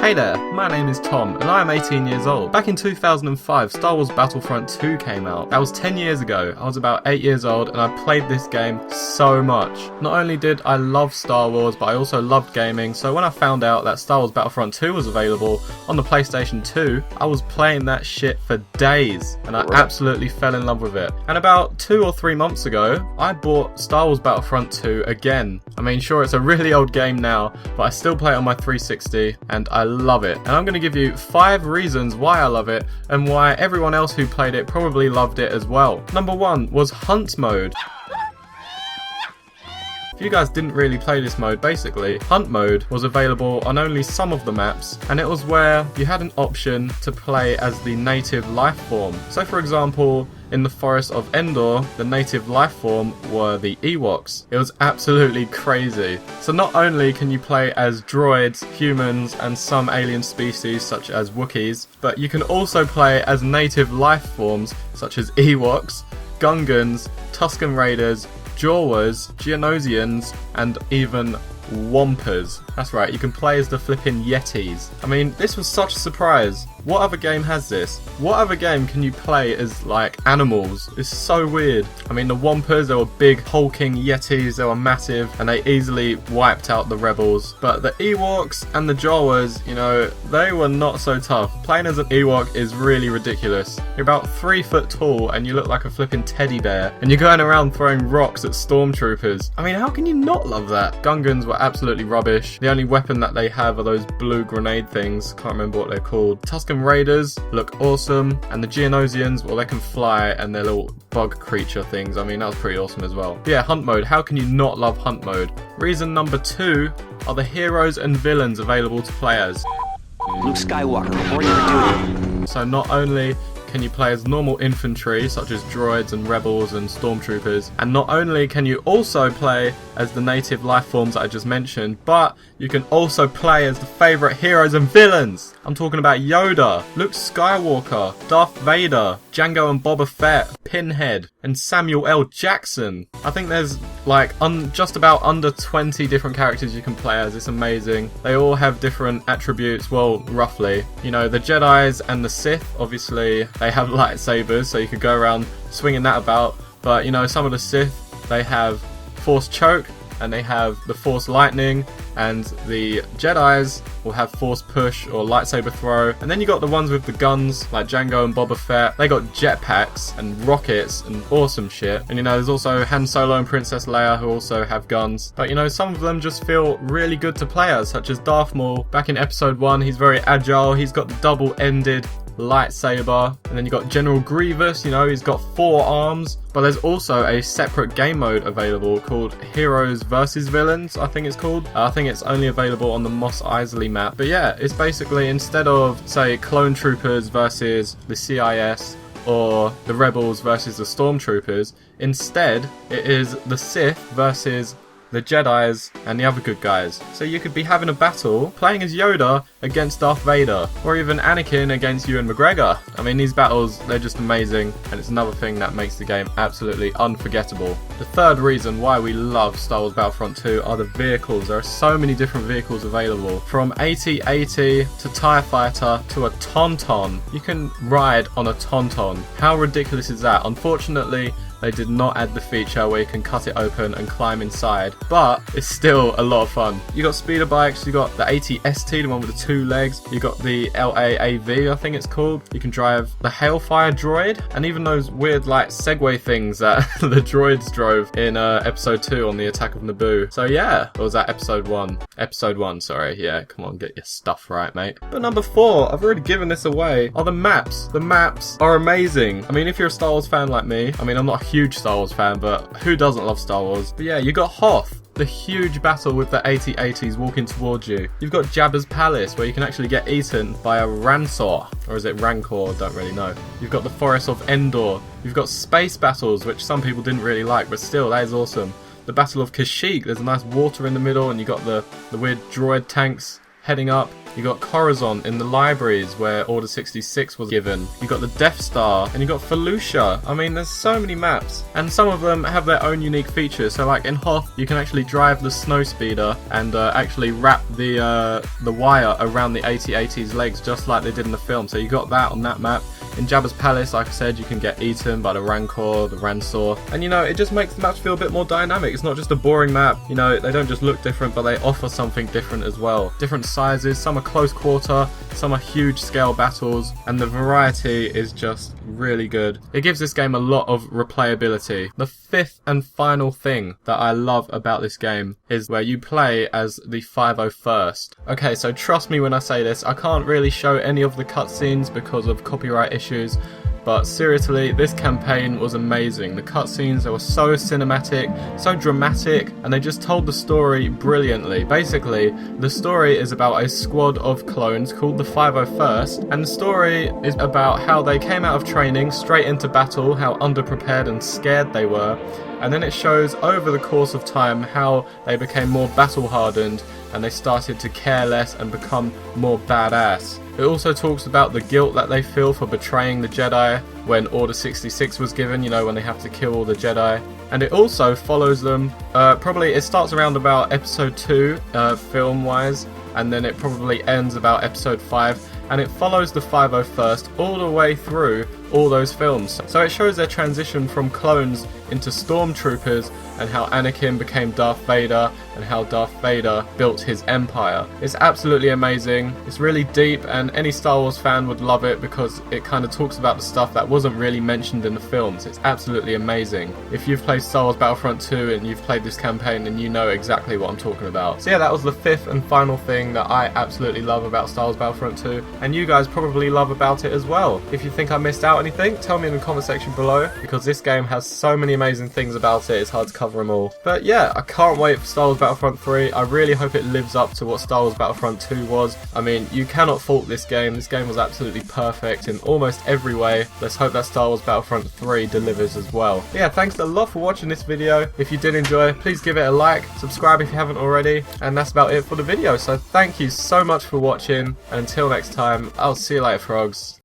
Hey there, my name is Tom and I am 18 years old. Back in 2005, Star Wars Battlefront 2 came out. That was 10 years ago. I was about 8 years old and I played this game so much. Not only did I love Star Wars, but I also loved gaming, so when I found out that Star Wars Battlefront 2 was available on the PlayStation 2, I was playing that shit for days and I absolutely fell in love with it. And about 2 or 3 months ago, I bought Star Wars Battlefront 2 again. I mean, sure, it's a really old game now, but I still play it on my 360 and I love it. And I'm going to give you 5 reasons why I love it and why everyone else who played it probably loved it as well. Number 1 was Hunt Mode. If you guys didn't really play this mode, basically, Hunt Mode was available on only some of the maps, and it was where you had an option to play as the native life form. So for example, in the Forest of Endor, the native life form were the Ewoks. It was absolutely crazy. So not only can you play as droids, humans, and some alien species such as Wookiees, but you can also play as native life forms such as Ewoks, Gungans, Tusken Raiders, Jawas, Geonosians, and even Wampas. That's right, you can play as the flipping Yetis. I mean, this was such a surprise. What other game has this? What other game can you play as, like, animals? It's so weird. I mean, the Wampas, they were big, hulking Yetis, they were massive, and they easily wiped out the rebels. But the Ewoks and the Jawas, you know, they were not so tough. Playing as an Ewok is really ridiculous. You're about 3 foot tall, and you look like a flipping teddy bear, and you're going around throwing rocks at stormtroopers. I mean, how can you not love that? Gungans were absolutely rubbish. The only weapon that they have are those blue grenade things. Can't remember what they're called. Tusken Raiders look awesome, and the Geonosians, well, they can fly and they're little bug creature things. I mean, that was pretty awesome as well. But yeah, Hunt Mode. How can you not love Hunt Mode? Reason number 2 are the heroes and villains available to play as. Luke Skywalker, reporting for duty. So not only can you play as normal infantry such as droids and rebels and stormtroopers, and not only can you also play as the native life forms that I just mentioned, but you can also play as the favourite heroes and villains. I'm talking about Yoda, Luke Skywalker, Darth Vader, Jango and Boba Fett, Pinhead, and Samuel L. Jackson. I think there's like just about under 20 different characters you can play as. It's amazing. They all have different attributes, well, roughly. You know, the Jedis and the Sith, obviously, they have lightsabers, so you could go around swinging that about. But, you know, some of the Sith, they have Force Choke, and they have the Force Lightning, and the Jedis will have Force Push or Lightsaber Throw. And then you got the ones with the guns, like Jango and Boba Fett. They got jetpacks and rockets and awesome shit. And you know, there's also Han Solo and Princess Leia who also have guns. But you know, some of them just feel really good to play as, such as Darth Maul. Back in episode 1, he's very agile. He's got the double-ended lightsaber. And then you got General Grievous, you know, he's got 4 arms. But there's also a separate game mode available called Heroes vs Villains, I think it's called. I think it's only available on the Mos Eisley map. But yeah, it's basically, instead of, say, clone troopers versus the CIS or the rebels versus the stormtroopers, instead it is the Sith versus the Jedis and the other good guys. So you could be having a battle playing as Yoda against Darth Vader, or even Anakin against Ewan McGregor. I mean, these battles, they're just amazing, and it's another thing that makes the game absolutely unforgettable. The third reason why we love Star Wars Battlefront 2 are the vehicles. There are so many different vehicles available, from AT-AT to TIE Fighter to a Tauntaun. You can ride on a Tauntaun. How ridiculous is that? Unfortunately, they did not add the feature where you can cut it open and climb inside, but it's still a lot of fun. You got speeder bikes, you got the AT-ST, the one with the 2 legs, you got the LAAV, I think it's called. You can drive the Hailfire droid, and even those weird like Segway things that the droids drove in episode 2 on the Attack of Naboo. So yeah, or was that episode 1? Episode 1, sorry, yeah, come on, get your stuff right, mate. But number 4, I've already given this away, are the maps. The maps are amazing. I mean, if you're a Star Wars fan like me, I mean, I'm not a huge Star Wars fan, but who doesn't love Star Wars? But yeah, you got Hoth, the huge battle with the AT-ATs walking towards you. You've got Jabba's Palace, where you can actually get eaten by a Rancor, or is it Rancor? Don't really know. You've got the Forest of Endor. You've got space battles, which some people didn't really like, but still, that is awesome. The Battle of Kashyyyk, there's a nice water in the middle, and you got the weird droid tanks heading up. You got Coruscant in the libraries where Order 66 was given. You got the Death Star, and you got Felucia. I mean, there's so many maps, and some of them have their own unique features. So like in Hoth, you can actually drive the Snowspeeder and actually wrap the wire around the AT-AT's legs just like they did in the film. So you got that on that map. In Jabba's Palace, like I said, you can get eaten by the Rancor, the Rancor, and you know, it just makes the maps feel a bit more dynamic. It's not just a boring map, you know, they don't just look different, but they offer something different as well. Different sizes, some are close quarter, some are huge scale battles, and the variety is just really good. It gives this game a lot of replayability. The fifth and final thing that I love about this game is where you play as the 501st. Okay, so trust me when I say this, I can't really show any of the cutscenes because of copyright issues, but seriously, this campaign was amazing. The cutscenes, they were so cinematic, so dramatic, and they just told the story brilliantly. Basically, the story is about a squad of clones called the 501st, and the story is about how they came out of training straight into battle, how underprepared and scared they were, and then it shows over the course of time how they became more battle hardened and they started to care less and become more badass. It also talks about the guilt that they feel for betraying the Jedi when Order 66 was given, you know, when they have to kill all the Jedi. And it also follows them, it starts around about episode 2, film-wise, and then it probably ends about episode 5, and it follows the 501st all the way through all those films. So it shows their transition from clones into stormtroopers and how Anakin became Darth Vader and how Darth Vader built his empire. It's absolutely amazing. It's really deep, and any Star Wars fan would love it because it kind of talks about the stuff that wasn't really mentioned in the films. It's absolutely amazing. If you've played Star Wars Battlefront 2 and you've played this campaign, then you know exactly what I'm talking about. So yeah, that was the fifth and final thing that I absolutely love about Star Wars Battlefront 2, and you guys probably love about it as well. If you think I missed out anything, tell me in the comment section below, because this game has so many amazing things about it, it's hard to cover them all. But yeah, I can't wait for Star Wars Battlefront 3. I really hope it lives up to what Star Wars Battlefront 2 was. I mean, you cannot fault this game. This game was absolutely perfect in almost every way. Let's hope that Star Wars Battlefront 3 delivers as well. But yeah, thanks a lot for watching this video. If you did enjoy, please give it a like, subscribe if you haven't already, and that's about it for the video. So thank you so much for watching, and until next time, I'll see you later, frogs.